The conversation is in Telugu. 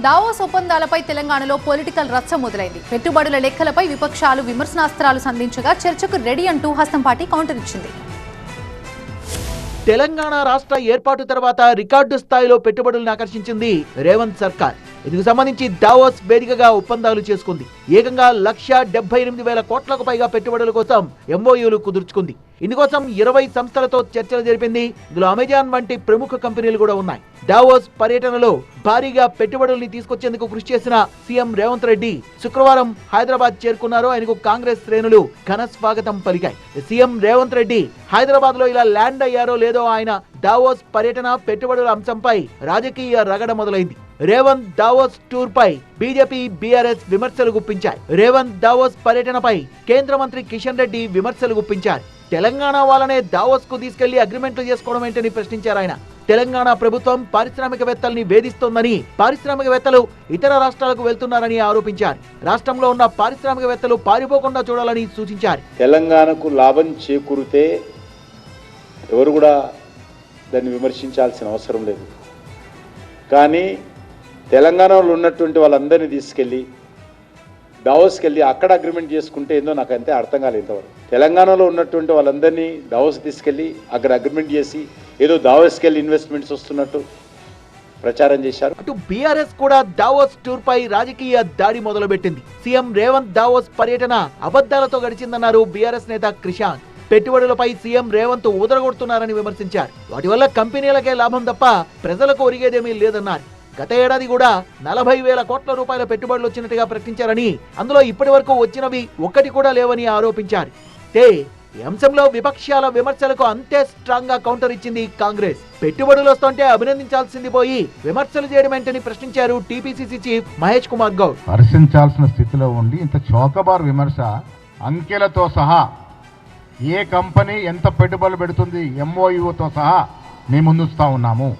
దావోస్ ఒప్పందాలపై తెలంగాణలో పొలిటికల్ రచ్చ మొదలైంది. పెట్టుబడుల లెక్కలపై విపక్షాలు విమర్శనాస్త్రాలు సంధించగా చర్చకు రెడీ అంటూ హస్తం పార్టీ కౌంటర్ ఇచ్చింది. తెలంగాణ రాష్ట్ర ఏర్పాటు తర్వాత రికార్డు స్థాయిలో పెట్టుబడులను ఆకర్షించింది రేవంత్ సర్కార్. ఇందుకు సంబంధించి దావోస్ వేదికగా ఒప్పందాలు చేసుకుంది. ఏకంగా 1,78,000 కోట్లకు పైగా పెట్టుబడుల కోసం ఎంఓయూలు కుదుర్చుకుంది. ఇందుకోసం 20 సంస్థలతో చర్చలు జరిపింది. ఇందులో అమెజాన్ వంటి ప్రముఖ కంపెనీలు కూడా ఉన్నాయి. దావోస్ పర్యటనలో భారీగా పెట్టుబడుల్ని తీసుకొచ్చేందుకు కృషి చేసిన సీఎం రేవంత్ రెడ్డి శుక్రవారం హైదరాబాద్ చేరుకున్నారు. ఆయనకు కాంగ్రెస్ శ్రేణులు ఘన స్వాగతం పలికాయి. సీఎం రేవంత్ రెడ్డి హైదరాబాద్ లో ఇలా ల్యాండ్ అయ్యారో లేదో ఆయన దావోస్ పర్యటన పెట్టుబడుల అంశంపై రాజకీయ రగడ మొదలైంది. రేవంత్ దావోస్ టూర్ పై బీజేపీ బీఆర్ఎస్ విమర్శలు గుప్పించాయి. రేవంత్ దావోస్ పర్యటనపై కేంద్ర మంత్రి కిషన్ రెడ్డి విమర్శలు గుప్పించారు. తెలంగాణ వాళ్ళనే దావోస్ కు తీసుకెళ్లి అగ్రిమెంట్లు చేసుకోవడం ఏంటని ప్రశ్నించారు ఆయన. తెలంగాణ ప్రభుత్వం పారిశ్రామికవేత్తల్ని వేధిస్తోందని, పారిశ్రామికవేత్తలు ఇతర రాష్ట్రాలకు వెళ్తున్నారని ఆరోపించారు. రాష్ట్రంలో ఉన్న పారిశ్రామికవేత్తలు పారిపోకుండా చూడాలని సూచించారు. తెలంగాణకు లాభం చేకూరితే ఎవరు కూడా దాన్ని విమర్శించాల్సిన అవసరం లేదు. కానీ తెలంగాణలో ఉన్నటువంటి వాళ్ళందరినీ తీసుకెళ్ళి దావోస్కి వెళ్ళి అక్కడ అగ్రిమెంట్ చేసుకుంటే ఏందో నాకు అంతే అర్థం కాలేదు ఇంతవరకు. తెలంగాణలో ఉన్నటువంటి వాళ్ళందరినీ దావోస్ తీసుకెళ్ళి అక్కడ అగ్రిమెంట్ చేసి ఏదో దావోస్కి వెళ్ళి ఇన్వెస్ట్మెంట్స్ వస్తున్నట్టు ప్రచారం చేశారు. అటు బీఆర్ఎస్ కూడా దావోస్ టూర్ పై రాజకీయ దాడి మొదలుపెట్టింది. సీఎం రేవంత్ దావోస్ పర్యటన అబద్ధాలతో గడిచిందన్నారు బీఆర్ఎస్ నేత క్రిషాంత్. పెట్టుబడులపై సీఎం రేవంత్ ఊదరగొడుతున్నారని విమర్శించారు. వాటి వల్ల కంపెనీలకే లాభం తప్ప ప్రజలకు ఒరిగేదేమీ లేదన్నారు. గత ఏడాది కూడా 40,000 కోట్ల రూపాయల పెట్టుబడులు వచ్చినట్టుగా ప్రకటించారని, అందులో ఇప్పటి వరకు వచ్చినవి ఒక్కటి కూడా లేవని ఆరోపించారు. ఈ అంశంలో విపక్షాల విమర్శలకు అంతే స్ట్రాంగ్ గా కౌంటర్ ఇచ్చింది కాంగ్రెస్. పెట్టుబడులు వస్తుంటే అభినందించాల్సింది పోయి విమర్శలు చేయడం ఏంటని ప్రశ్నించారు టీపీసీసీ చీఫ్ మహేష్ కుమార్ గౌడ్. హర్షించాల్సిన స్థితిలో ఉండి ఇంత చౌకబార్ విమర్శ, అంకెలతో సహా ఏ కంపెనీ ఎంత పెట్టుబడులు పెడుతుంది ఎంఓయూతో సహా మేము ముందుస్తా ఉన్నాము.